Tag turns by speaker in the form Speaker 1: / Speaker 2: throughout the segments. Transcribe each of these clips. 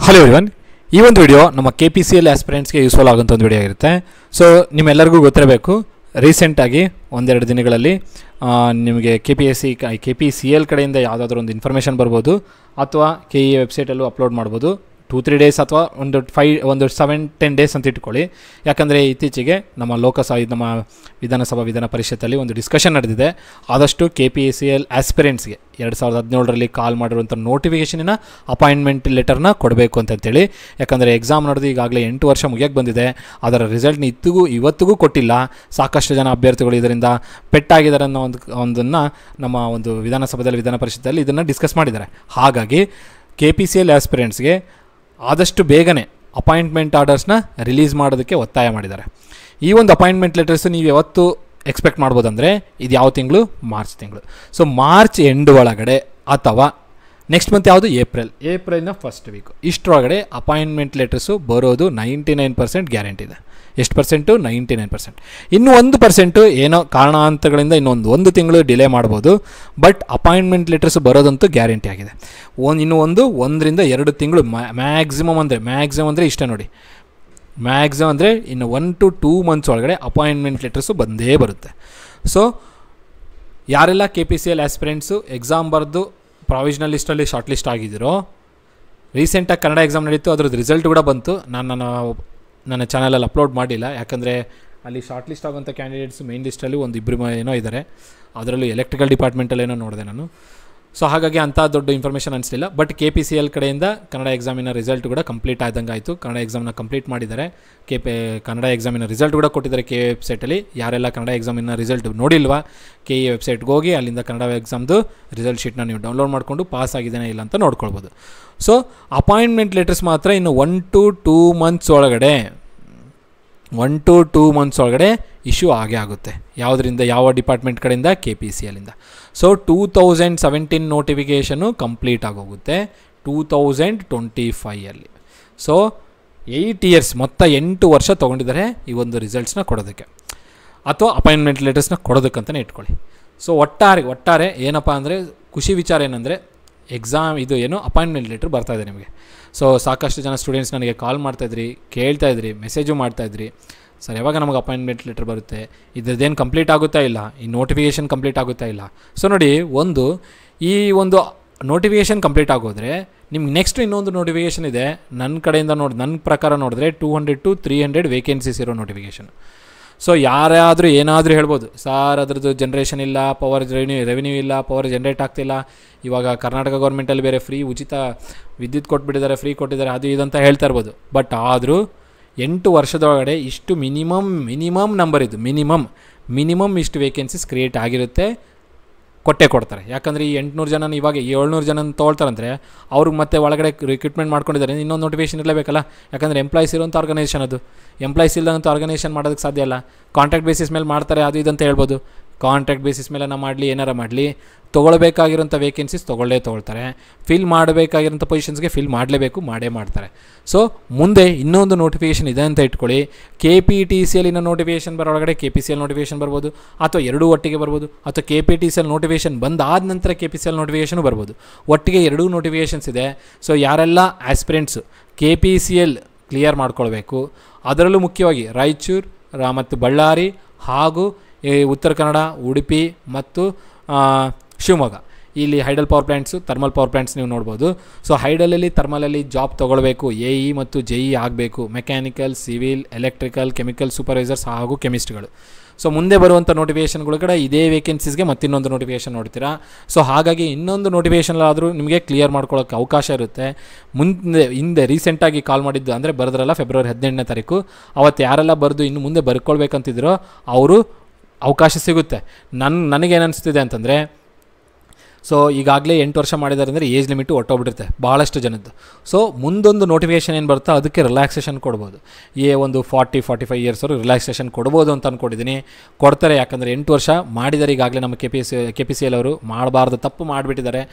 Speaker 1: Hello everyone, ಈ ಒಂದು video ನಮ್ಮ KPCL ಆಸ್ಪಿರೆಂಟ್ಸ್ಗೆ ಯೂಸ್ಫುಲ್ ಆಗುವಂಥ ಒಂದು ವಿಡಿಯೋ ಇರುತ್ತೆ. ಸೊ ನಿಮ್ಮೆಲ್ಲರಿಗೂ ಗೊತ್ತಿರಬೇಕು, ರೀಸೆಂಟಾಗಿ ಒಂದೆರಡು ದಿನಗಳಲ್ಲಿ ನಿಮಗೆ KPCL ಕಡೆಯಿಂದ ಯಾವುದಾದ್ರೂ ಒಂದು ಇನ್ಫಾರ್ಮೇಷನ್ ಬರ್ಬೋದು, ಅಥವಾ KE ವೆಬ್ಸೈಟಲ್ಲೂ ಅಪ್ಲೋಡ್ ಮಾಡ್ಬೋದು. 2-3 ಡೇಸ್ ಅಥವಾ ಒಂದು 7-10 ಡೇಸ್ ಅಂತ ಇಟ್ಕೊಳ್ಳಿ. ಯಾಕಂದರೆ ಇತ್ತೀಚೆಗೆ ನಮ್ಮ ನಮ್ಮ ವಿಧಾನ ಪರಿಷತ್ತಲ್ಲಿ ಒಂದು ಡಿಸ್ಕಷನ್ ನಡೆದಿದೆ. ಆದಷ್ಟು KPCL ಆಸ್ಪಿರೆಂಟ್ಸ್ಗೆ 2017ರಲ್ಲಿ ಕಾಲ್ ಮಾಡಿರುವಂಥ ನೋಟಿಫಿಕೇಷನಿನ ಅಪಾಯಿಂಟ್ಮೆಂಟ್ ಲೆಟರ್ನ ಕೊಡಬೇಕು ಅಂತೇಳಿ. ಯಾಕಂದರೆ ಎಕ್ಸಾಮ್ ನಡೆದು ಈಗಾಗಲೇ 8 ವರ್ಷ ಮುಗಿಯೋಕ್ಕೆ ಬಂದಿದೆ. ಅದರ ರಿಸಲ್ಟ್ನ ಇವತ್ತಿಗೂ ಕೊಟ್ಟಿಲ್ಲ. ಸಾಕಷ್ಟು ಜನ ಅಭ್ಯರ್ಥಿಗಳು ಇದರಿಂದ ಪೆಟ್ಟಾಗಿದ್ದಾರೆ ಅನ್ನೋ ಒಂದನ್ನು ನಮ್ಮ ಒಂದು ವಿಧಾನ ಪರಿಷತ್ತಲ್ಲಿ ಇದನ್ನು ಡಿಸ್ಕಸ್ ಮಾಡಿದ್ದಾರೆ. ಹಾಗಾಗಿ KPCL ಆಸ್ಪಿರೆಂಟ್ಸ್ಗೆ ಆದಷ್ಟು ಬೇಗನೆ ಅಪಾಯಿಂಟ್ಮೆಂಟ್ ಆರ್ಡರ್ಸ್ನ ರಿಲೀಸ್ ಮಾಡೋದಕ್ಕೆ ಒತ್ತಾಯ ಮಾಡಿದ್ದಾರೆ. ಈ ಒಂದು ಅಪಾಯಿಂಟ್ಮೆಂಟ್ ಲೆಟರ್ಸ್ ನೀವು ಯಾವತ್ತು ಎಕ್ಸ್ಪೆಕ್ಟ್ ಮಾಡ್ಬೋದಂದರೆ, ಇದು ಯಾವ ತಿಂಗಳು? ಮಾರ್ಚ್ ತಿಂಗಳು. ಸೊ ಮಾರ್ಚ್ ಎಂಡ್ ಒಳಗಡೆ ಅಥವಾ ನೆಕ್ಸ್ಟ್ ಮಂತ್ ಯಾವುದು? ಏಪ್ರಿಲ್ನ ಫಸ್ಟ್ ವೀಕು, ಇಷ್ಟರೊಳಗಡೆ ಅಪಾಯಿಂಟ್ಮೆಂಟ್ ಲೆಟರ್ಸು ಬರೋದು 99% ಗ್ಯಾರಂಟಿ ಇದೆ. ಎಷ್ಟು ಪರ್ಸೆಂಟು? 99%. ಇನ್ನು 1% ಏನೋ ಕಾರಣಾಂತರಗಳಿಂದ ಒಂದು ತಿಂಗಳು ಡಿಲೇ ಮಾಡ್ಬೋದು. ಬಟ್ ಅಪಾಯಿಂಟ್ಮೆಂಟ್ ಲೆಟರ್ಸ್ ಬರೋದಂತೂ ಗ್ಯಾರಂಟಿ ಆಗಿದೆ. ಇನ್ನು 1ರಿಂದ 2 ತಿಂಗಳು ಮ್ಯಾಕ್ಸಿಮಮ್ ಅಂದರೆ ಇಷ್ಟೇ ನೋಡಿ. ಮ್ಯಾಕ್ಸಿಮಮ್ ಅಂದರೆ ಇನ್ನು 1 to 2 ಮಂತ್ಸ್ ಒಳಗಡೆ ಅಪಾಯಿಂಟ್ಮೆಂಟ್ ಲೆಟರ್ಸು ಬಂದೇ ಬರುತ್ತೆ. ಸೊ ಯಾರೆಲ್ಲ KPCL ಆಸ್ಪಿರೆಂಟ್ಸು ಎಕ್ಸಾಮ್ ಬರೆದು ಪ್ರಾವಿಷನಲ್ ಲಿಸ್ಟಲ್ಲಿ ಶಾರ್ಟ್ ಲಿಸ್ಟ್ ಆಗಿದ್ದೀರೋ, ರೀಸೆಂಟಾಗಿ ಕನ್ನಡ ಎಕ್ಸಾಮ್ ನಡೀತು, ಅದ್ರದ್ದು ರಿಸಲ್ಟ್ ಕೂಡ ಬಂತು. ನನ್ನ ಚಾನಲಲ್ಲಿ ಅಪ್ಲೋಡ್ ಮಾಡಿಲ್ಲ. ಯಾಕಂದರೆ ಅಲ್ಲಿ ಶಾರ್ಟ್ ಲಿಸ್ಟ್ ಆಗುವಂಥ ಕ್ಯಾಂಡಿಡೇಟ್ಸ್ ಮೇನ್ ಲಿಸ್ಟಲ್ಲಿ 1-2 ಏನೋ ಇದ್ದಾರೆ. ಅದರಲ್ಲೂ ಎಲೆಕ್ಟ್ರಿಕಲ್ ಡಿಪಾರ್ಟ್ಮೆಂಟಲ್ಲಿ ಏನೋ ನೋಡಿದೆ ನಾನು. ಸೊ ಹಾಗಾಗಿ ಅಂಥ ದೊಡ್ಡ ಇನ್ಫಾರ್ಮೇಷನ್ ಅನಿಸಲಿಲ್ಲ. ಬಟ್ KPCL ಕಡೆಯಿಂದ ಕನ್ನಡ ಎಕ್ಸಾಮಿನ ರಿಸಲ್ಟ್ ಕೂಡ ಕಂಪ್ಲೀಟ್ ಆದಂಗೆ ಆಯಿತು. ಕನ್ನಡ ಎಕ್ಸಾಮ್ನ ಕಂಪ್ಲೀಟ್ ಮಾಡಿದ್ದಾರೆ. ಕನ್ನಡ ಎಕ್ಸಾಮಿನ ರಿಸಲ್ಟ್ ಕೂಡ ಕೊಟ್ಟಿದ್ದಾರೆ KE ವೆಬ್ಸೈಟಲ್ಲಿ. ಯಾರೆಲ್ಲ ಕನ್ನಡ ಎಕ್ಸಾಮಿನ ರಿಸಲ್ಟ್ ನೋಡಿಲ್ವಾ, KE ವೆಬ್ಸೈಟ್ಗೆ ಹೋಗಿ ಅಲ್ಲಿಂದ ಕನ್ನಡ ಎಕ್ಸಾಮ್ದು ರಿಸಲ್ಟ್ ಶೀಟ್ನ ನೀವು ಡೌನ್ಲೋಡ್ ಮಾಡಿಕೊಂಡು ಪಾಸ್ ಆಗಿದ್ದೇನೆ ಇಲ್ಲ ಅಂತ ನೋಡ್ಕೊಳ್ಬೋದು. ಸೊ ಅಪಾಯಿಂಟ್ಮೆಂಟ್ ಲೆಟರ್ಸ್ ಮಾತ್ರ ಇನ್ನು 1 to 2 ಮಂತ್ಸ್ ಒಳಗಡೆ ಇಶ್ಯೂ ಆಗೇ ಆಗುತ್ತೆ. ಯಾವುದರಿಂದ? ಯಾವ ಡಿಪಾರ್ಟ್ಮೆಂಟ್ ಕಡೆಯಿಂದ? KPCLಯಿಂದ. ಸೊ 2017 ನೋಟಿಫಿಕೇಷನು ಕಂಪ್ಲೀಟ್ ಆಗೋಗುತ್ತೆ 2025ಅಲ್ಲಿ. ಸೊ 8 ಇಯರ್ಸ್, ಮೊತ್ತ 8 ವರ್ಷ ತೊಗೊಂಡಿದ್ದಾರೆ ಈ ಒಂದು ರಿಸಲ್ಟ್ಸ್ನ ಕೊಡೋದಕ್ಕೆ, ಅಥವಾ ಅಪಾಯಿಂಟ್ಮೆಂಟ್ ಲೆಟರ್ಸ್ನ ಕೊಡೋದಕ್ಕಂತಲೇ ಇಟ್ಕೊಳ್ಳಿ. ಸೊ ಒಟ್ಟಾರೆ ಏನಪ್ಪ ಅಂದರೆ, ಖುಷಿ ವಿಚಾರ ಏನಂದರೆ, ಎಕ್ಸಾಮ್ ಇದು ಏನು ಅಪಾಯಿಂಟ್ಮೆಂಟ್ ಲೆಟ್ರ್ ಬರ್ತಾಯಿದೆ ನಿಮಗೆ. ಸೊ ಸಾಕಷ್ಟು ಜನ ಸ್ಟೂಡೆಂಟ್ಸ್ ನನಗೆ ಕಾಲ್ ಮಾಡ್ತಾಯಿದ್ರಿ, ಕೇಳ್ತಾಯಿದ್ರಿ, ಮೆಸೇಜು ಮಾಡ್ತಾಯಿದ್ರಿ, ಸರ್ ಯಾವಾಗ ನಮಗೆ ಅಪಾಯಿಂಟ್ಮೆಂಟ್ ಲೆಟ್ರ್ ಬರುತ್ತೆ, ಇದ್ರದ್ದೇನು ಕಂಪ್ಲೀಟ್ ಆಗುತ್ತಾ ಇಲ್ಲ, ಈ ನೋಟಿಫಿಕೇಷನ್ ಕಂಪ್ಲೀಟ್ ಆಗುತ್ತಾ ಇಲ್ಲ. ಸೊ ನೋಡಿ, ಈ ಒಂದು ನೋಟಿಫಿಕೇಷನ್ ಕಂಪ್ಲೀಟ್ ಆಗೋದ್ರೆ ನಿಮ್ಗೆ ನೆಕ್ಸ್ಟ್ ಇನ್ನೊಂದು ನೋಟಿಫಿಕೇಷನ್ ಇದೆ. ನನ್ನ ಪ್ರಕಾರ ನೋಡಿದ್ರೆ 200 to 300 ವೇಕೆನ್ಸೀಸ್ ಇರೋ ನೋಟಿಫಿಕೇಷನ್. ಸೊ ಯಾರಾದರೂ ಏನಾದರೂ ಹೇಳ್ಬೋದು, ಸರ್ ಅದರದ್ದು ಜನ್ರೇಷನ್ ಇಲ್ಲ, ಪವರ್ ರೆವಿನ್ಯೂ ಇಲ್ಲ, ಪವರ್ ಜನ್ರೇಟ್ ಆಗ್ತಿಲ್ಲ, ಇವಾಗ ಕರ್ನಾಟಕ ಗೌರ್ಮೆಂಟಲ್ಲಿ ಬೇರೆ ಫ್ರೀ ಉಚಿತ ವಿದ್ಯುತ್ ಕೊಟ್ಬಿಟ್ಟಿದ್ದಾರೆ, ಫ್ರೀ ಕೊಟ್ಟಿದ್ದಾರೆ, ಅದು ಇದಂತ ಹೇಳ್ತಾ ಇರ್ಬೋದು. ಬಟ್ ಆದರೂ 8 ವರ್ಷದೊಳಗಡೆ ಇಷ್ಟು ಮಿನಿಮಮ್ ನಂಬರ್ ಇದು, ಮಿನಿಮಮ್ ಇಷ್ಟು ವೇಕೆನ್ಸೀಸ್ ಕ್ರಿಯೇಟ್ ಆಗಿರುತ್ತೆ, ಕೊಡ್ತಾರೆ. ಯಾಕಂದರೆ ಈ 800 ಜನ ಇವಾಗ 700 ಜನ ತೊಗೊಳ್ತಾರಂದರೆ ಅವ್ರಿಗೆ ಮತ್ತೆ ಒಳಗಡೆ ರಿಕ್ರೂಟ್ಮೆಂಟ್ ಮಾಡ್ಕೊಂಡಿದ್ದಾರೆ, ಇನ್ನೊಂದು ನೋಟಿಫಿಕೇಷನ್ ಇರಲೇಬೇಕಲ್ಲ. ಯಾಕಂದರೆ ಎಂಪ್ಲಾಯ್ಸ್ ಇರೋಂಥ ಆರ್ಗನೈಸೇಷನ್ ಅದು, ಎಂಪ್ಲಾಯ್ಸ್ ಇಲ್ಲದಂಥ ಆರ್ಗನೈಸೇಷನ್ ಮಾಡೋದಕ್ಕೆ ಸಾಧ್ಯ ಇಲ್ಲ. ಕಾಂಟ್ರಾಕ್ಟ್ ಬೇಸಿಸ್ ಮೇಲೆ ಮಾಡ್ತಾರೆ, ಅದು ಇದಂತ ಹೇಳ್ಬೋದು. ಕಾಂಟ್ರಾಕ್ಟ್ ಬೇಸಿಸ್ ಮೇಲೆ ಮಾಡಲಿ, ಏನಾರ ಮಾಡಲಿ, ತೊಗೊಳ್ಬೇಕಾಗಿರೋಂಥ ವೇಕೆನ್ಸೀಸ್ ತೊಗೊಳ್ತಾರೆ. ಫಿಲ್ ಮಾಡಬೇಕಾಗಿರೋಂಥ ಪೊಸಿಷನ್ಸ್ಗೆ ಫಿಲ್ ಮಾಡೇ ಮಾಡ್ತಾರೆ. ಸೊ ಮುಂದೆ ಇನ್ನೊಂದು ನೋಟಿಫಿಕೇಷನ್ ಇದೆ ಅಂತ ಇಟ್ಕೊಳ್ಳಿ. KPTCLನ ನೋಟಿಫಿಕೇಷನ್ ಬರೋಳಗಡೆ KPCL ನೋಟಿಫಿಕೇಷನ್ ಬರ್ಬೋದು, ಅಥವಾ ಎರಡೂ ಒಟ್ಟಿಗೆ ಬರ್ಬೋದು, ಅಥವಾ KPTCL ನೋಟಿಫಿಕೇಷನ್ ಬಂದಾದ ನಂತರ KPCL ನೋಟಿಫಿಕೇಷನು ಬರ್ಬೋದು. ಒಟ್ಟಿಗೆ 2 ನೋಟಿಫಿಕೇಷನ್ಸ್ ಇದೆ. ಸೊ ಯಾರೆಲ್ಲ ಆಸ್ಪಿರೆಂಟ್ಸು KPCL ಕ್ಲಿಯರ್ ಮಾಡ್ಕೊಳ್ಬೇಕು, ಅದರಲ್ಲೂ ಮುಖ್ಯವಾಗಿ ರಾಯಚೂರು ಮತ್ತು ಬಳ್ಳಾರಿ ಹಾಗೂ ಉತ್ತರ ಕನ್ನಡ, ಉಡುಪಿ ಮತ್ತು ಶಿವಮೊಗ್ಗ, ಇಲ್ಲಿ hydel power plants, thermal power plants ನೀವು ನೋಡ್ಬೋದು. ಸೊ ಹೈಡಲಲ್ಲಿ ಥರ್ಮಲಲ್ಲಿ ಜಾಬ್ ತೊಗೊಳ್ಬೇಕು, AE ಮತ್ತು JE ಆಗಬೇಕು, mechanical, civil, electrical, chemical supervisors ಹಾಗೂ ಕೆಮಿಸ್ಟ್ಗಳು. ಸೊ ಮುಂದೆ ಬರುವಂಥ ನೋಟಿಫಿಕೇಷನ್ಗಳು ಕೂಡ ಇದೇ ವೇಕೆನ್ಸೀಸ್ಗೆ ಮತ್ತಿನ್ನೊಂದು ನೋಟಿಫಿಕೇಷನ್ ನೋಡ್ತೀರಾ. ಸೊ ಹಾಗಾಗಿ ಇನ್ನೊಂದು ನೋಟಿಫಿಕೇಷನ್ಲಾದರೂ ನಿಮಗೆ ಕ್ಲಿಯರ್ ಮಾಡ್ಕೊಳ್ಳೋಕ್ಕೆ ಅವಕಾಶ ಇರುತ್ತೆ. ಹಿಂದೆ ರೀಸೆಂಟಾಗಿ ಕಾಲ್ ಮಾಡಿದ್ದು ಅಂದರೆ ಬರೆದ್ರಲ್ಲ, ಫೆಬ್ರವರಿ 18ನೇ ತಾರೀಕು, ಅವತ್ತು ಯಾರೆಲ್ಲ ಬರೆದು ಇನ್ನು ಮುಂದೆ ಬರ್ಕೊಳ್ಬೇಕಂತಿದ್ರೋ ಅವರು ಅವಕಾಶ ಸಿಗುತ್ತೆ. ನನಗೇನು ಅನಿಸ್ತಿದೆ ಅಂತಂದರೆ, ಸೊ ಈಗಾಗಲೇ 8 ವರ್ಷ ಮಾಡಿದ್ದಾರೆ ಅಂದರೆ ಏಜ್ ಲಿಮಿಟು ಹೊಟ್ಟೋಗ್ಬಿಟ್ಟಿರುತ್ತೆ ಭಾಳಷ್ಟು ಜನದ್ದು. ಸೊ ಮುಂದೊಂದು ನೋಟಿಫಿಕೇಷನ್ ಏನು ಬರುತ್ತೋ ಅದಕ್ಕೆ ರಿಲ್ಯಾಕ್ಸೇಷನ್ ಕೊಡ್ಬೋದು. ಒಂದು 40-45 ಇಯರ್ಸ್ ಅವರು ರಿಲ್ಯಾಕ್ಸೇಷನ್ ಕೊಡ್ಬೋದು ಅಂತ ಅಂದ್ಕೊಂಡಿದ್ದೀನಿ. ಕೊಡ್ತಾರೆ, ಯಾಕಂದರೆ 8 ವರ್ಷ ಮಾಡಿದ್ದಾರೆ ಈಗಾಗಲೇ ನಮ್ಮ KPCL ಅವರು. ಮಾಡಬಾರ್ದು ತಪ್ಪು ಮಾಡಿಬಿಟ್ಟಿದ್ದಾರೆ,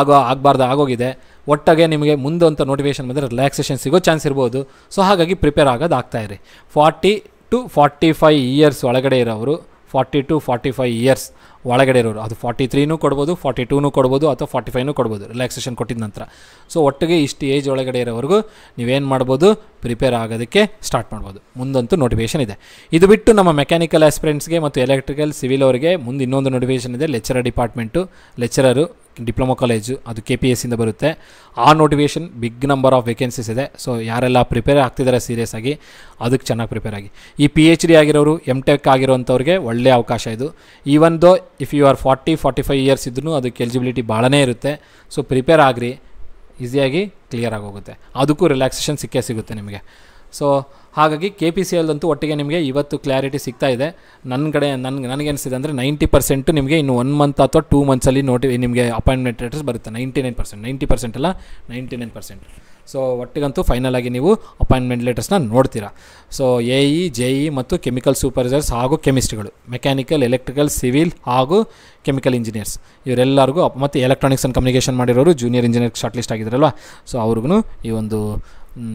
Speaker 1: ಆಗಬಾರ್ದು ಆಗೋಗಿದೆ. ಒಟ್ಟಾಗೆ ನಿಮಗೆ ಮುಂದೊಂಥ ನೋಟಿಫಿಕೇಷನ್ ಬಂದರೆ ರಿಲ್ಯಾಕ್ಸೇಷನ್ ಸಿಗೋ ಚಾನ್ಸ್ ಇರ್ಬೋದು. ಸೊ ಹಾಗಾಗಿ ಪ್ರಿಪೇರ್ ಆಗೋದು ಆಗ್ತಾಯಿರಿ. 40 to 45 ಇಯರ್ಸ್ ಒಳಗಡೆ ಇರೋರು, 40 to 45 ಇಯರ್ಸ್ ಒಳಗಡೆ ಇರೋರು, ಅದು 43 ಕೊಡ್ಬೋದು, 42 ಕೊಡ್ಬೋದು, ಅಥವಾ 45 ಕೊಡ್ಬೋದು ರಿಲ್ಯಾಕ್ಸೇಷನ್ ಕೊಟ್ಟಿದ ನಂತರ. ಸೊ ಒಟ್ಟಿಗೆ ಇಷ್ಟು ಏಜ್ ಒಳಗಡೆ ಇರೋವರೆಗೂ ನೀವೇನು ಮಾಡ್ಬೋದು, ಪ್ರಿಪೇರ್ ಆಗೋದಕ್ಕೆ ಸ್ಟಾರ್ಟ್ ಮಾಡ್ಬೋದು. ಮುಂದಂತೂ ನೋಟಿಫಿಕೇಷನ್ ಇದೆ. ಇದು ಬಿಟ್ಟು ನಮ್ಮ ಮೆಕ್ಯಾನಿಕಲ್ ಆಸ್ಪಿರೆಂಟ್ಸ್ಗೆ ಮತ್ತು ಎಲೆಕ್ಟ್ರಿಕಲ್ ಸಿವಿಲ್ ಅವರಿಗೆ ಮುಂದೆ ಇನ್ನೊಂದು ನೋಟಿಫಿಕೇಷನ್ ಇದೆ, lecturer department, lecturer diploma college, ಅದು KPS ಇಂದ ಬರುತ್ತೆ. ಆ notification big number of vacancies ಇದೆ. ಸೊ ಯಾರೆಲ್ಲ ಪ್ರಿಪೇರ್ ಆಗ್ತಿದ್ದಾರೆ ಸೀರಿಯಸ್ ಆಗಿ, ಅದಕ್ಕೆ ಚೆನ್ನಾಗಿ ಪ್ರಿಪೇರ್ ಆಗಿ. ಈ PhD ಆಗಿರೋರು, MTech ಆಗಿರೋವಂಥವ್ರಿಗೆ ಒಳ್ಳೆಯ ಅವಕಾಶ ಇದು. Even though if you are 40-45 years ಇದ್ರೂ ಅದಕ್ಕೆ ಎಲಿಜಿಬಿಲಿಟಿ ಭಾಳನೇ ಇರುತ್ತೆ. ಸೊ ಪ್ರಿಪೇರ್ ಆಗಿರಿ, ಈಸಿಯಾಗಿ ಕ್ಲಿಯರ್ ಆಗೋಗುತ್ತೆ. ಅದಕ್ಕೂ ರಿಲ್ಯಾಕ್ಸೇಷನ್ ಸಿಗುತ್ತೆ ನಿಮಗೆ. ಸೊ ಹಾಗಾಗಿ KPCL ಅಂತೂ ಒಟ್ಟಿಗೆ ನಿಮಗೆ ಇವತ್ತು ಕ್ಲಾರಿಟಿ ಸಿಗ್ತಾ ಇದೆ. ನನ್ನ ಕಡೆ ನನಗೇನಿಸಿದೆ ಅಂದರೆ 90% ನಿಮಗೆ ಇನ್ನು 1 ಮಂತ್ ಅಥವಾ 2 ಮಂತ್ಸಲ್ಲಿ ನಿಮಗೆ ಅಪಾಯಿಂಟ್ಮೆಂಟ್ ಲೆಟರ್ಸ್ ಬರುತ್ತೆ. 90% ಅಲ್ಲ 99%. ಸೊ ಒಟ್ಟಿಗಂತೂ ಫೈನಲ್ ಆಗಿ ನೀವು ಅಪಾಯಿಂಟ್ಮೆಂಟ್ ಲೆಟರ್ಸ್ನ ನೋಡ್ತೀರಾ. ಸೊ AE, JE ಮತ್ತು ಕೆಮಿಕಲ್ ಸೂಪರ್ವೈಸರ್ಸ್ ಹಾಗೂ ಕೆಮಿಸ್ಟ್ರಿಗಳು, ಮೆಕ್ಯಾನಿಕಲ್, ಎಲೆಕ್ಟ್ರಿಕಲ್, ಸಿವಿಲ್ ಹಾಗೂ ಕೆಮಿಕಲ್ ಇಂಜಿನಿಯರ್ಸ್ ಇವರೆಲ್ಲರಿಗೂ, ಮತ್ತು ಎಲೆಕ್ಟ್ರಾನಿಕ್ಸ್ ಆ್ಯಂಡ್ ಕಮ್ಯುನಿಕೇಷನ್ ಮಾಡಿರೋರು ಜೂನಿಯರ್ ಇಂಜಿನಿಯರ್ ಶಾರ್ಟ್ ಲಿಸ್ಟ್ ಆಗಿದ್ದಾರಲ್ವ, ಸೊ ಅವ್ರಿಗೂ ಈ ಒಂದು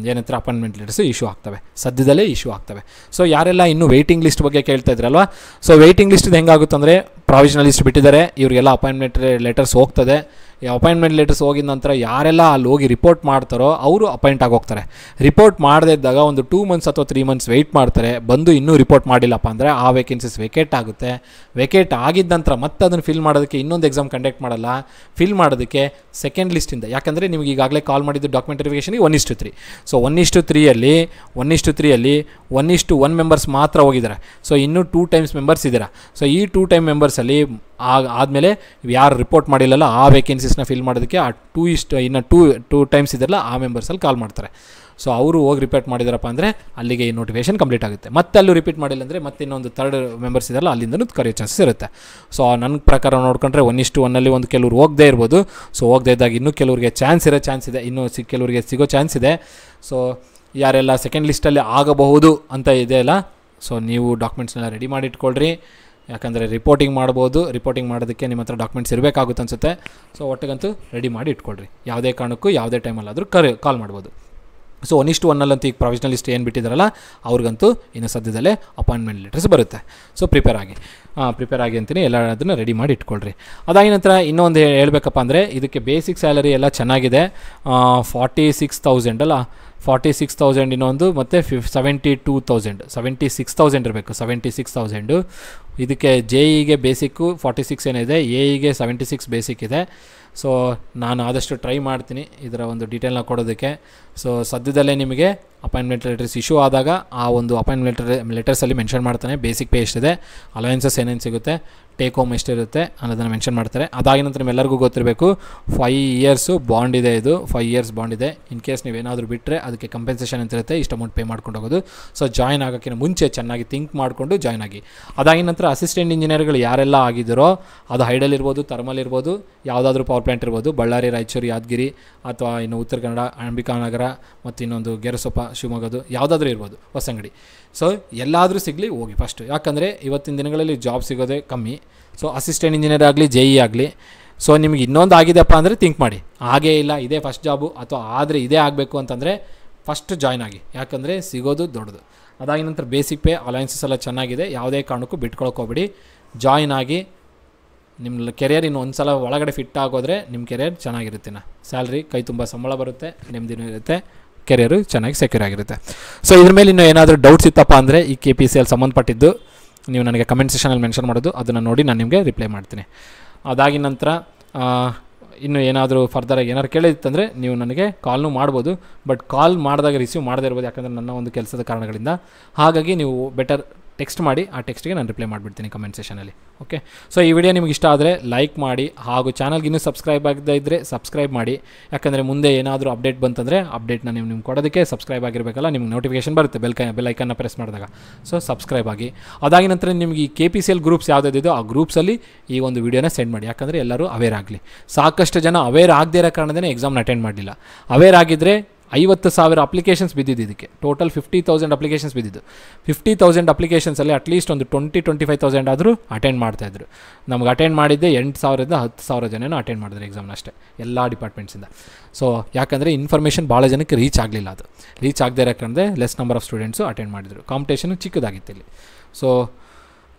Speaker 1: ಏನಂತಾರೆ ಅಪಾಯಿಂಟ್ಮೆಂಟ್ ಲೆಟರ್ಸ್ ಇಶ್ಯೂ ಆಗ್ತವೆ, ಸದ್ಯದಲ್ಲೇ ಇಶ್ಯೂ ಆಗ್ತವೆ. ಸೊ ಯಾರೆಲ್ಲ ಇನ್ನೂ ವೆಯ್ಟಿಂಗ್ ಲಿಸ್ಟ್ ಬಗ್ಗೆ ಕೇಳ್ತಾ ಇದ್ರಲ್ವ, ಸೊ ವೆಯ್ಟಿಂಗ್ ಲಿಸ್ಟ್ ಹೆಂಗಾಗುತ್ತೆ ಅಂದರೆ ಪ್ರಾವಿಷನಲ್ ಲಿಸ್ಟ್ ಬಿಟ್ಟಿದ್ದಾರೆ, ಇವರಿಗೆಲ್ಲ ಅಪಾಯಿಂಟ್ಮೆಂಟ್ ಲೆಟರ್ಸ್ ಹೋಗ್ತದೆ. ಈ ಅಪಾಯಿಂಟ್ಮೆಂಟ್ ಲೆಟರ್ಸ್ ಹೋಗಿದ ನಂತರ ಯಾರೆಲ್ಲ ಅಲ್ಲಿ ಹೋಗಿ ರಿಪೋರ್ಟ್ ಮಾಡ್ತಾರೋ ಅವರು ಅಪಾಯಿಂಟ್ ಆಗೋಗ್ತಾರೆ. ರಿಪೋರ್ಟ್ ಮಾಡದೇ ಇದ್ದಾಗ ಒಂದು 2 ಮಂತ್ಸ್ ಅಥವಾ 3 ಮಂತ್ಸ್ ವೆಯ್ಟ್ ಮಾಡ್ತಾರೆ. ಬಂದು ಇನ್ನೂ ರಿಪೋರ್ಟ್ ಮಾಡಿಲ್ಲಪ್ಪ ಅಂದರೆ ಆ ವೇಕೆನ್ಸೀಸ್ ವೇಕೇಟ್ ಆಗುತ್ತೆ. ವೇಕೇಟ್ ಆಗಿದ್ದ ನಂತರ ಮತ್ತೆ ಅದನ್ನು ಫಿಲ್ ಮಾಡೋದಕ್ಕೆ ಇನ್ನೊಂದು ಎಕ್ಸಾಮ್ ಕಂಡಕ್ಟ್ ಮಾಡಲ್ಲ, ಫಿಲ್ ಮಾಡೋದಕ್ಕೆ ಸೆಕೆಂಡ್ ಲಿಸ್ಟಿಂದ. ಯಾಕಂದರೆ ನಿಮಗೆ ಈಗಾಗಲೇ ಕಾಲ್ ಮಾಡಿದ್ದು ಡಾಕ್ಯುಮೆಂಟ್ ವೆರಿಫಿಕೇಷನ್ಗೆ 1:3. ಸೊ 1:3ಯಲ್ಲಿ 1:1 ಮೆಂಬರ್ಸ್ ಮಾತ್ರ ಹೋಗಿದ್ದಾರೆ. ಸೊ ಇನ್ನೂ 2 ಟೈಮ್ಸ್ ಮೆಂಬರ್ಸ್ ಇದ್ದೀರಾ. ಸೊ ಈ 2 ಟೈಮ್ ಮೆಂಬರ್ಸಲ್ಲಿ ಆದಮೇಲೆ ಯಾರು ರಿಪೋರ್ಟ್ ಮಾಡಿಲ್ಲಲ್ಲ ಆ ವೇಕೆನ್ಸೀಸ್ನ ಫಿಲ್ ಮಾಡೋದಕ್ಕೆ ಆ 2 ಟೈಮ್ಸ್ ಇದೆಲ್ಲ ಆ ಮೆಂಬರ್ಸಲ್ಲಿ ಕಾಲ್ ಮಾಡ್ತಾರೆ. ಸೊ ಅವರು ಹೋಗಿ ರಿಪೀಟ್ ಮಾಡಿದಾರಪ್ಪ ಅಂದರೆ ಅಲ್ಲಿಗೆ ಈ ನೋಟಿಫಿಕೇಷನ್ ಕಂಪ್ಲೀಟ್ ಆಗುತ್ತೆ. ಮತ್ತೆ ಅಲ್ಲೂ ರಿಪೀಟ್ ಮಾಡಿಲ್ಲ ಅಂದರೆ ಮತ್ತೆ ಇನ್ನೊಂದು 3 ಮೆಂಬರ್ಸ್ ಇದೆಲ್ಲ ಅಲ್ಲಿಂದನೂ ಕರೆಯೋ ಚಾನ್ಸಸ್ ಇರುತ್ತೆ. ಸೊ ನನ್ನ ಪ್ರಕಾರ ನೋಡ್ಕೊಂಡ್ರೆ 1:1 ಒಂದು ಕೆಲವ್ರು ಹೋಗದೇ ಇರ್ಬೋದು. ಸೊ ಹೋಗದೇ ಇದ್ದಾಗ ಇನ್ನೂ ಕೆಲವ್ರಿಗೆ ಚಾನ್ಸ್ ಇದೆ, ಇನ್ನೂ ಕೆಲವರಿಗೆ ಸಿಗೋ ಚಾನ್ಸ್ ಇದೆ. ಸೊ ಯಾರೆಲ್ಲ ಸೆಕೆಂಡ್ ಲಿಸ್ಟಲ್ಲಿ ಆಗಬಹುದು ಅಂತ ಇದೆಯಲ್ಲ, ಸೊ ನೀವು ಡಾಕ್ಯುಮೆಂಟ್ಸ್ನೆಲ್ಲ ರೆಡಿ ಮಾಡಿ ಇಟ್ಕೊಳ್ರಿ. ಯಾಕಂದರೆ ರಿಪೋರ್ಟಿಂಗ್ ಮಾಡ್ಬೋದು, ರಿಪೋರ್ಟಿಂಗ್ ಮಾಡೋದಕ್ಕೆ ನಿಮ್ಮ ಹತ್ರ ಡಾಕ್ಯುಮೆಂಟ್ಸ್ ಇರಬೇಕಾಗುತ್ತೆ ಅನಿಸುತ್ತೆ. ಸೊ ಒಟ್ಟಿಗಂತೂ ರೆಡಿ ಮಾಡಿ ಇಟ್ಕೊಳ್ರಿ. ಯಾವುದೇ ಕಾರಣಕ್ಕೂ ಯಾವುದೇ ಟೈಮಲ್ಲಾದರೂ ಕಾಲ್ ಮಾಡ್ಬೋದು. ಸೊ 1:1 ಈಗ ಪ್ರಾವಿಷನಲ್ ಲಿಸ್ಟ್ ಏನು ಬಿಟ್ಟಿದ್ದಾರಲ್ಲ ಅವ್ರಿಗಂತೂ ಇನ್ನು ಸದ್ಯದಲ್ಲೇ ಅಪಾಯಿಂಟ್ಮೆಂಟ್ ಲೆಟರ್ಸ್ ಬರುತ್ತೆ. ಸೊ ಪ್ರಿಪೇರ್ ಆಗಿ ಅಂತೀನಿ, ಎಲ್ಲ ಅದನ್ನು ರೆಡಿ ಮಾಡಿ ಇಟ್ಕೊಳ್ರಿ. ಅದಾಗಿ ನಂತರ ಇನ್ನೊಂದು ಹೇಳಬೇಕಪ್ಪ ಅಂದರೆ ಇದಕ್ಕೆ ಬೇಸಿಕ್ ಸ್ಯಾಲರಿ ಎಲ್ಲ ಚೆನ್ನಾಗಿದೆ. 46,000 ಅಲ್ಲ, 46,000 ಇನ್ನೊಂದು, ಮತ್ತು 76,000 ಇರಬೇಕು. 76,000 ಇದಕ್ಕೆ JEಗೆ ಬೇಸಿಕ್ಕು 46 ಏನಿದೆ, AEಗೆ 76 ಬೇಸಿಕ್ ಇದೆ. ಸೊ ನಾನು ಆದಷ್ಟು ಟ್ರೈ ಮಾಡ್ತೀನಿ ಇದರ ಒಂದು ಡೀಟೇಲ್ನ ಕೊಡೋದಕ್ಕೆ. ಸೊ ಸದ್ಯದಲ್ಲೇ ನಿಮಗೆ ಅಪಾಯಿಂಟ್ಮೆಂಟ್ ಲೆಟರ್ಸ್ ಇಶ್ಯೂ ಆದಾಗ ಆ ಒಂದು ಅಪಾಯಿಂಟ್ಮೆಂಟ್ ಲೆಟರ್ಸಲ್ಲಿ ಮೆನ್ಷನ್ ಮಾಡ್ತಾನೆ ಬೇಸಿಕ್ ಪೇ ಎಷ್ಟಿದೆ, ಅಲವೆನ್ಸಸ್ ಏನೇನು ಸಿಗುತ್ತೆ, ಟೇಕ್ ಹೋಮ್ ಎಷ್ಟಿರುತ್ತೆ ಅನ್ನೋದನ್ನು ಮೆನ್ಷನ್ ಮಾಡ್ತಾರೆ. ಅದಾಗಿ ನಂತರ ನಿಮ್ಮೆಲ್ಲರಿಗೂ ಗೊತ್ತಿರಬೇಕು 5 ಇಯರ್ಸು ಬಾಂಡ್ ಇದೆ. ಇದು 5 ಇಯರ್ಸ್ ಬಾಂಡ್ ಇದೆ. ಇನ್ ಕೇಸ್ ನೀವೇನಾದರೂ ಬಿಟ್ಟರೆ ಅದಕ್ಕೆ ಕಂಪೆನ್ಸೇಷನ್ ಅಂತ ಇರುತ್ತೆ, ಇಷ್ಟು ಅಮೌಂಟ್ ಪೇ ಮಾಡ್ಕೊಂಡು ಹೋಗೋದು. ಸೊ ಜಾಯ್ನ್ ಆಗೋಕ್ಕಿಂತ ಮುಂಚೆ ಚೆನ್ನಾಗಿ ಥಿಂಕ್ ಮಾಡಿಕೊಂಡು ಜಾಯ್ನ್ ಆಗಿ. ಅದಾಗಿ ನಂತರ ಅಸಿಸ್ಟೆಂಟ್ ಇಂಜಿನಿಯರ್ಗಳು ಯಾರೆಲ್ಲ ಆಗಿದ್ದಾರೋ ಅದು ಹೈಡಲ್ ಇರ್ಬೋದು, ಥರ್ಮಲ್ ಇರ್ಬೋದು, ಯಾವುದಾದ್ರೂ ಪವರ್ ಪ್ಲಾಂಟ್ ಇರ್ಬೋದು, ಬಳ್ಳಾರಿ, ರಾಯಚೂರು, ಯಾದಗಿರಿ ಅಥವಾ ಇನ್ನು ಉತ್ತರ ಕನ್ನಡ, ಅಂಬಿಕಾನಗರ ಮತ್ತು ಇನ್ನೊಂದು ಗೆರಸೊಪ್ಪ, ಶಿವಮೊಗ್ಗದು ಯಾವುದಾದ್ರೂ ಇರ್ಬೋದು, ಹೊಸಂಗಡಿ. ಸೊ ಎಲ್ಲಾದರೂ ಸಿಗಲಿ ಹೋಗಿ ಫಸ್ಟು. ಯಾಕಂದರೆ ಇವತ್ತಿನ ದಿನಗಳಲ್ಲಿ ಜಾಬ್ ಸಿಗೋದೇ ಕಮ್ಮಿ. ಸೊ ಅಸಿಸ್ಟೆಂಟ್ ಇಂಜಿನಿಯರ್ ಆಗಲಿ, JE ಆಗಲಿ. ಸೊ ನಿಮಗೆ ಇನ್ನೊಂದು ಆಗಿದೆಯಪ್ಪ ಅಂದರೆ ಥಿಂಕ್ ಮಾಡಿ, ಹಾಗೇ ಇಲ್ಲ ಇದೇ ಫಸ್ಟ್ ಜಾಬು ಅಥವಾ ಆದರೆ ಇದೇ ಆಗಬೇಕು ಅಂತಂದರೆ ಫಸ್ಟ್ ಜಾಯ್ನ್ ಆಗಿ. ಯಾಕಂದರೆ ಸಿಗೋದು ದೊಡ್ಡದು. ಅದಾಗಿ ನಂತರ ಬೇಸಿಕ್ ಪೇ, ಅಲೈನ್ಸಸ್ ಎಲ್ಲ ಚೆನ್ನಾಗಿದೆ, ಯಾವುದೇ ಕಾರಣಕ್ಕೂ ಬಿಟ್ಕೊಳಕ್ಕೆ ಹೋಗ್ಬೇಡಿ. ಜಾಯ್ನ್ ಆಗಿ ನಿಮ್ಮ ಕೆರಿಯರ್ ಇನ್ನು ಒಂದು ಸಲ ಒಳಗಡೆ ಫಿಟ್ ಆಗೋದ್ರೆ ನಿಮ್ಮ ಕೆರಿಯರ್ ಚೆನ್ನಾಗಿರುತ್ತೆ. ಸ್ಯಾಲ್ರಿ ಕೈ ತುಂಬ ಸಂಬಳ ಬರುತ್ತೆ, ನೆಮ್ಮದಿನೂ ಇರುತ್ತೆ, ಕೆರಿಯರು ಚೆನ್ನಾಗಿ ಸೆಕ್ಯೂರ್ ಆಗಿರುತ್ತೆ. ಸೊ ಇದ್ರ ಮೇಲೆ ಇನ್ನೂ ಏನಾದರೂ ಡೌಟ್ಸ್ ಇತ್ತಪ್ಪ ಅಂದರೆ ಈ KPCL ಸಂಬಂಧಪಟ್ಟಿದ್ದು ನೀವು ನನಗೆ ಕಮೆಂಟ್ ಸೆಷನಲ್ಲಿ ಮೆನ್ಷನ್ ಮಾಡೋದು, ಅದನ್ನು ನೋಡಿ ನಾನು ನಿಮಗೆ ರಿಪ್ಲೈ ಮಾಡ್ತೀನಿ. ಅದಾಗಿ ನಂತರ ಇನ್ನು ಏನಾದರೂ ಫರ್ದರಾಗಿ ಏನಾದ್ರು ಕೇಳಿತ್ತಂದರೆ ನೀವು ನನಗೆ ಕಾಲ್ನೂ ಮಾಡ್ಬೋದು. ಬಟ್ ಕಾಲ್ ಮಾಡಿದಾಗ ರಿಸೀವ್ ಮಾಡದೇ ಇರ್ಬೋದು, ಯಾಕಂದರೆ ನನ್ನ ಒಂದು ಕೆಲಸದ ಕಾರಣಗಳಿಂದ. ಹಾಗಾಗಿ ನೀವು ಬೆಟರ್ ಟೆಕ್ಸ್ಟ್ ಮಾಡಿ, ಆ ಟೆಕ್ಸ್ಟ್ಗೆ ನಾನು ರಿಪ್ಲೈ ಮಾಡಿಬಿಡ್ತೀನಿ ಕಮೆಂಟ್ ಸೆಷನಲ್ಲಿ. ಓಕೆ. ಸೊ ಈ ವಿಡಿಯೋ ನಿಮಗೆ ಇಷ್ಟ ಆದರೆ ಲೈಕ್ ಮಾಡಿ, ಹಾಗೂ ಚಾನಲ್ಗೆ ಇನ್ನೂ ಸಬ್ಸ್ಕ್ರೈಬ್ ಆಗದೇ ಇದ್ದರೆ ಸಬ್ಸ್ಕ್ರೈಬ್ ಮಾಡಿ. ಯಾಕಂದರೆ ಮುಂದೆ ಏನಾದರೂ ಅಪ್ಡೇಟ್ ಬಂತಂದರೆ ಅಪ್ಡೇಟ್ನ ನಿಮ್ಗೆ ಕೊಡೋದಕ್ಕೆ ಸಬ್ಸ್ಕ್ರೈಬ್ ಆಗಿರಬೇಕಲ್ಲ, ನಿಮ್ಗೆ ನೋಟಿಫಿಕೇಷನ್ ಬರುತ್ತೆ ಬೆಲ್ ಐಕನ್ನ ಪ್ರೆಸ್ ಮಾಡಿದಾಗ. ಸೊ ಸಬ್ಸ್ಕ್ರೈಬ್ ಆಗಿ. ಅದಾಗಿ ನಂತರ ನಿಮಗೆ ಈ KPCL ಗ್ರೂಪ್ಸ್ ಯಾವುದಿದೆಯೋ ಆ ಗ್ರೂಪ್ಸಲ್ಲಿ ಈ ಒಂದು ವಿಡಿಯೋನ ಸೆಂಡ್ ಮಾಡಿ. ಯಾಕಂದರೆ ಎಲ್ಲರೂ ಅವೇರ್ ಆಗಲಿ. ಸಾಕಷ್ಟು ಜನ ಅವೇರ್ ಆಗದೇ ಇರೋ ಕಾರಣದೇ ಎಕ್ಸಾಮ್ನ ಅಟೆಂಡ್ ಮಾಡಲಿಲ್ಲ. ಅವೇರ್ ಆಗಿದ್ದರೆ 50,000 ಅಪ್ಲಿಕೇಶನ್ಸ್ ಬಿದ್ದಿದ್ದು. ಇದಕ್ಕೆ ಟೋಟಲ್ 50,000 ಅಪ್ಲಿಕೇಶನ್ಸ್ ಬಿದ್ದಿದ್ದು. 50,000 ಅಪ್ಲಿಕೇಶನ್ಸಲ್ಲಿ ಅಟ್ಲೀಸ್ಟ್ ಒಂದು 20-25,000 ಆದರೂ ಅಟೆಂಡ್ ಮಾಡ್ತಾಯಿದ್ರು. ನಮ್ಗೆ ಅಟೆಂಡ್ ಮಾಡಿದ್ದೆ 8,000ರಿಂದ 10,000 ಜನನೂ ಅಟೆಂಡ್ ಮಾಡಿದ್ರು ಎಕ್ಸಾಮ್ನ ಅಷ್ಟೇ, ಎಲ್ಲ ಡಿಪಾರ್ಟ್ಮೆಂಟ್ಸಿಂದ. ಸೊ ಯಾಕಂದರೆ ಇನ್ಫಾರ್ಮೇಷನ್ ಭಾಳ ಜನಕ್ಕೆ ರೀಚ್ ಆಗಲಿಲ್ಲ. ಅದು ರೀಚ್ ಆಗದೇ ಇರೋಕ್ಕಂದ್ರೆ less number of students attend ಮಾಡಿದರು. ಕಾಂಪಿಟೇಷನು ಚಿಕ್ಕದಾಗಿತ್ತು ಇಲ್ಲಿ. ಸೊ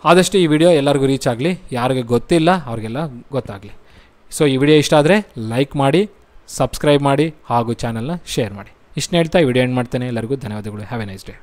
Speaker 1: ಆದಷ್ಟು ಈ ವಿಡಿಯೋ ಎಲ್ಲರಿಗೂ ರೀಚ್ ಆಗಲಿ, ಯಾರಿಗೆ ಗೊತ್ತಿಲ್ಲ ಅವ್ರಿಗೆಲ್ಲ ಗೊತ್ತಾಗಲಿ. ಸೊ ಈ ವಿಡಿಯೋ ಇಷ್ಟ ಆದರೆ ಲೈಕ್ ಮಾಡಿ, ಸಬ್ಸ್ಕ್ರೈಬ್ ಮಾಡಿ ಹಾಗೂ ಚಾನಲ್ನ ಶೇರ್ ಮಾಡಿ. ಇಷ್ಟನ್ನ ಹೇಳ್ತಾ ಈ ವಿಡಿಯೋ ಎಂಡ್ ಮಾಡ್ತೇನೆ. ಎಲ್ಲರಿಗೂ ಧನ್ಯವಾದಗಳು. Have A nice day.